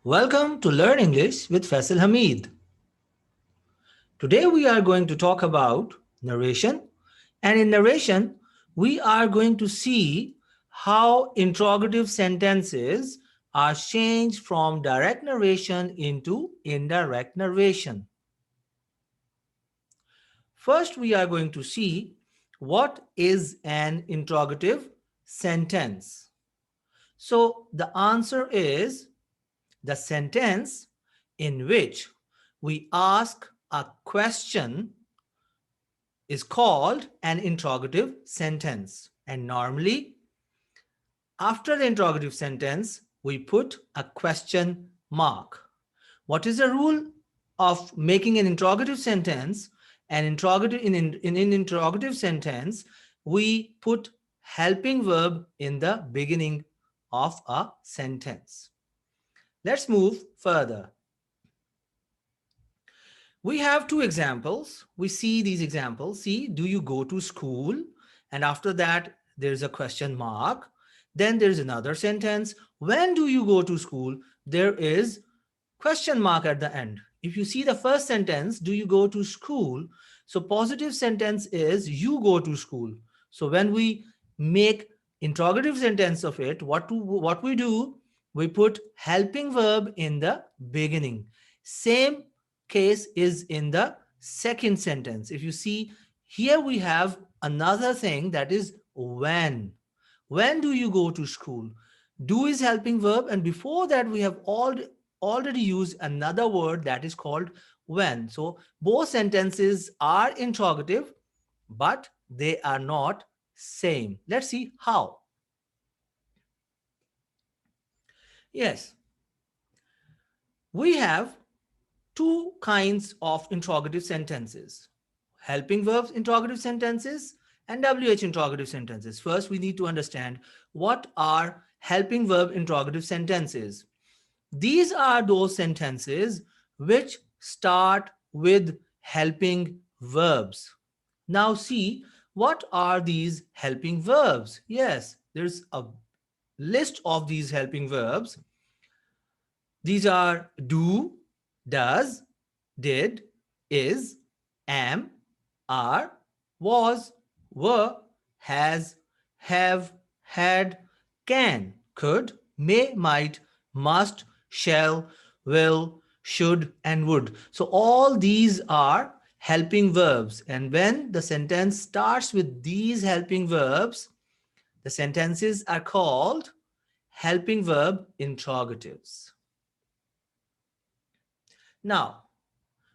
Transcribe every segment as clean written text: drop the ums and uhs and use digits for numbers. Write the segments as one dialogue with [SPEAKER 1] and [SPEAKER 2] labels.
[SPEAKER 1] Welcome to Learn English with Faisal Hamid. Today we are going to talk about narration, and in narration we are going to see how interrogative sentences are changed from direct narration into indirect narration. First we are going to see what is an interrogative sentence. So the answer is the sentence in which we ask a question is called an interrogative sentence. And normally, after the interrogative sentence, we put a question mark. What is the rule of making an interrogative sentence? An interrogative in an interrogative sentence, we put helping verb in the beginning of a sentence. Let's move further. We have two examples. We see these examples. See, do you go to school? And after that, there's a question mark. Then there's another sentence. When do you go to school? There is question mark at the end. If you see the first sentence, do you go to school? So positive sentence is you go to school. So when we make interrogative sentence of it, what we do? We put helping verb in the beginning. Same case is in the second sentence. If you see here, we have another thing, that is when. When do you go to school? Do is helping verb, and before that we have already used another word that is called when. So both sentences are interrogative, but they are not same. Let's see how. Yes, we have two kinds of interrogative sentences: helping verbs interrogative sentences and WH interrogative sentences. First, we need to understand what are helping verb interrogative sentences. These are those sentences which start with helping verbs. Now see, what are these helping verbs? Yes, there's a list of these helping verbs. These are do, does, did, is, am, are, was, were, has, have, had, can, could, may, might, must, shall, will, should, and would. So all these are helping verbs. And when the sentence starts with these helping verbs, the sentences are called helping verb interrogatives. Now,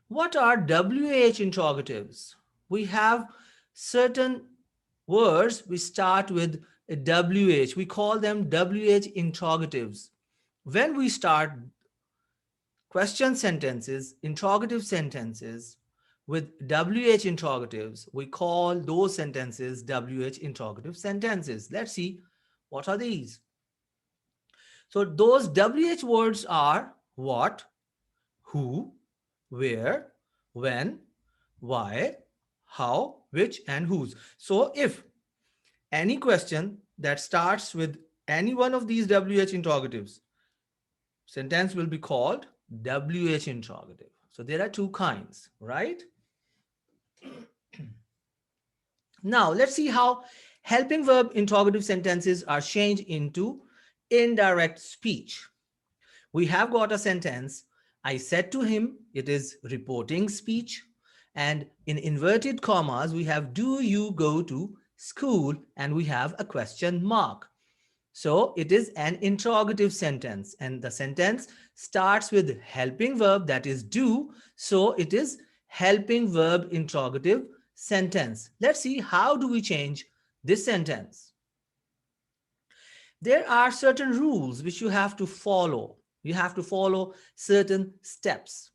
[SPEAKER 1] what are WH interrogatives? We have certain words we start with a WH. We call them WH interrogatives. When we start question sentences, interrogative sentences with WH interrogatives, we call those sentences WH interrogative sentences. Let's see, what are these? So those WH words are what, who, where, when, why, how, which, and whose. So if any question that starts with any one of these WH interrogatives, sentence will be called WH interrogative. So there are two kinds, right? Now let's see how helping verb interrogative sentences are changed into indirect speech. We have got a sentence, I said to him. It is reporting speech. And in inverted commas, we have, do you go to school? And we have a question mark. So it is an interrogative sentence. And the sentence starts with helping verb, that is do. So it is helping verb interrogative sentence. Let's see, how do we change this sentence? There are certain rules which you have to follow. You have to follow certain steps.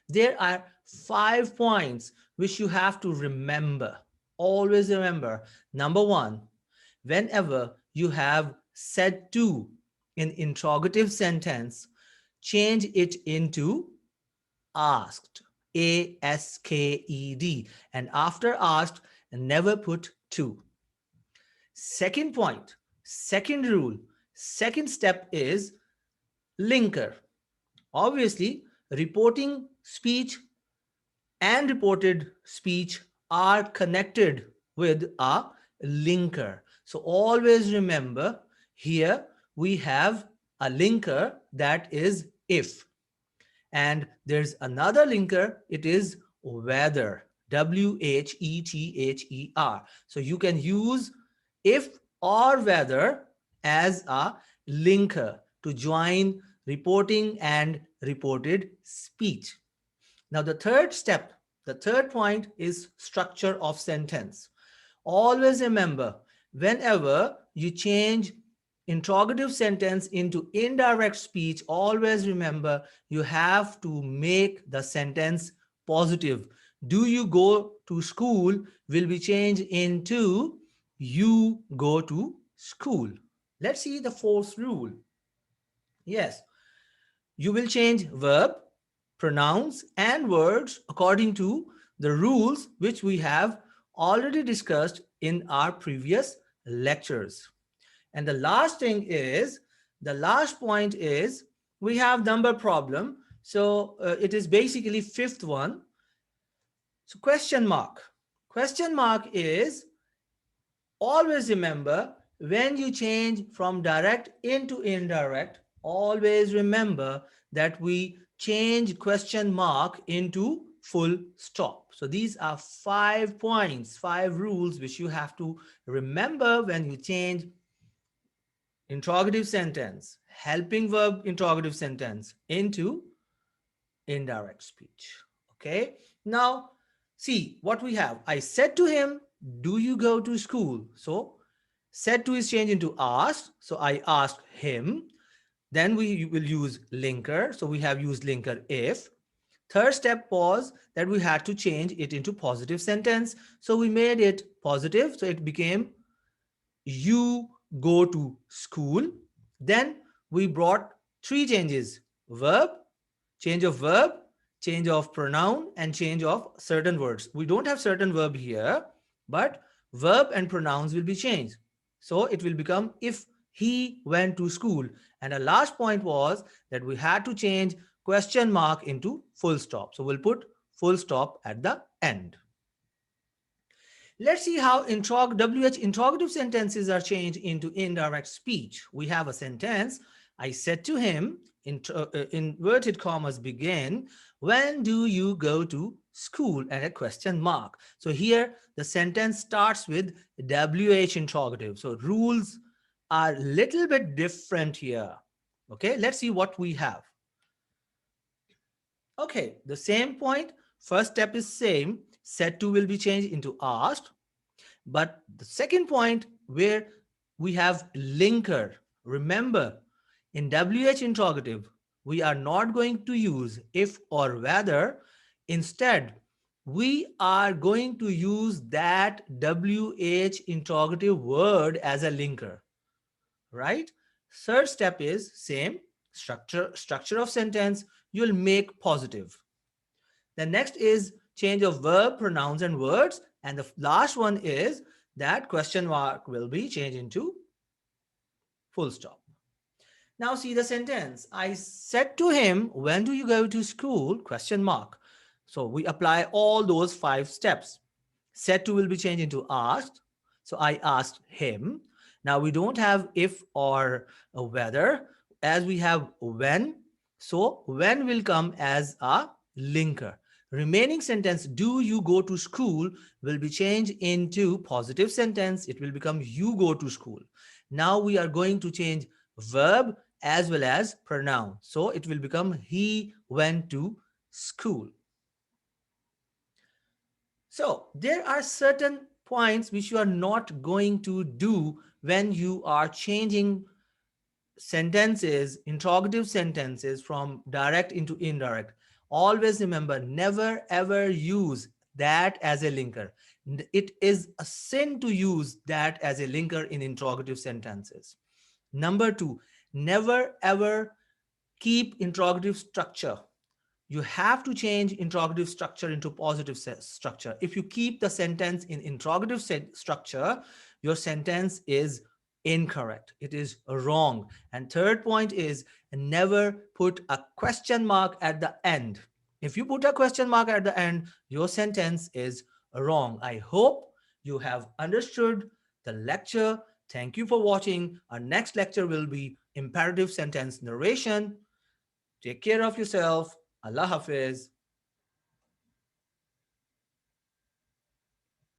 [SPEAKER 1] There are 5 points which you have to remember. Always remember. Number 1, whenever you have said to in interrogative sentence, change it into asked. A-S-K-E-D. And after asked, never put to. Second point, second rule, second step is linker. Obviously, reporting speech and reported speech are connected with a linker. So always remember, here we have a linker, that is if. And there's another linker, it is whether, whether. So you can use if or whether as a linker to join reporting and reported speech. Now, the third point is structure of sentence. Always remember, whenever you change interrogative sentence into indirect speech, always remember you have to make the sentence positive. Do you go to school will be changed into you go to school. Let's see the fourth rule. Yes, you will change verb, pronouns, and words according to the rules which we have already discussed in our previous lectures. And the last point is we have number problem. So it is basically fifth one. So question mark. Question mark is, always remember, when you change from direct into indirect, always remember that we change question mark into full stop. So these are 5 points, 5 rules which you have to remember when you change interrogative sentence, helping verb interrogative sentence into indirect speech. Okay. Now, see what we have. I said to him, do you go to school? So, said to is changed into asked. So, I asked him. Then we will use linker. So, we have used linker if. Third step was that we had to change it into positive sentence. So, we made it positive. So, it became you go to school. Then we brought 3 changes: verb, change of verb, change of pronoun, and change of certain words. We don't have certain verb here, but verb and pronouns will be changed. So it will become if he went to school. And the last point was that we had to change question mark into full stop. So we'll put full stop at the end. Let's see how WH interrogative sentences are changed into indirect speech. We have a sentence. I said to him, inverted commas begin, when do you go to school? And a question mark. So here the sentence starts with WH interrogative. So rules are a little bit different here. Okay, let's see what we have. Okay, the same point. First step is same. Said to will be changed into asked. But the second point where we have linker, remember in WH interrogative, we are not going to use if or whether. Instead, we are going to use that WH interrogative word as a linker, right? Third step is same structure of sentence. You'll make positive. The next is change of verb, pronouns, and words. And the last one is that question mark will be changed into full stop. Now see the sentence. I said to him, when do you go to school? Question mark. So we apply all those 5 steps. Said to will be changed into asked. So I asked him. Now we don't have if or whether, as we have when. So when will come as a linker. Remaining sentence, do you go to school, will be changed into positive sentence. It will become you go to school. Now we are going to change verb as well as pronoun. So it will become he went to school. So there are certain points which you are not going to do when you are changing sentences, interrogative sentences from direct into indirect. Always remember, never ever use that as a linker. It is a sin to use that as a linker in interrogative sentences. Number 2, never ever keep interrogative structure. You have to change interrogative structure into positive structure. If you keep the sentence in interrogative structure, your sentence is Incorrect. It is wrong. And third point is never put a question mark at the end. If you put a question mark at the end, your sentence is wrong. I hope you have understood the lecture. Thank you for watching. Our next lecture will be imperative sentence narration. Take care of yourself. Allah Hafiz.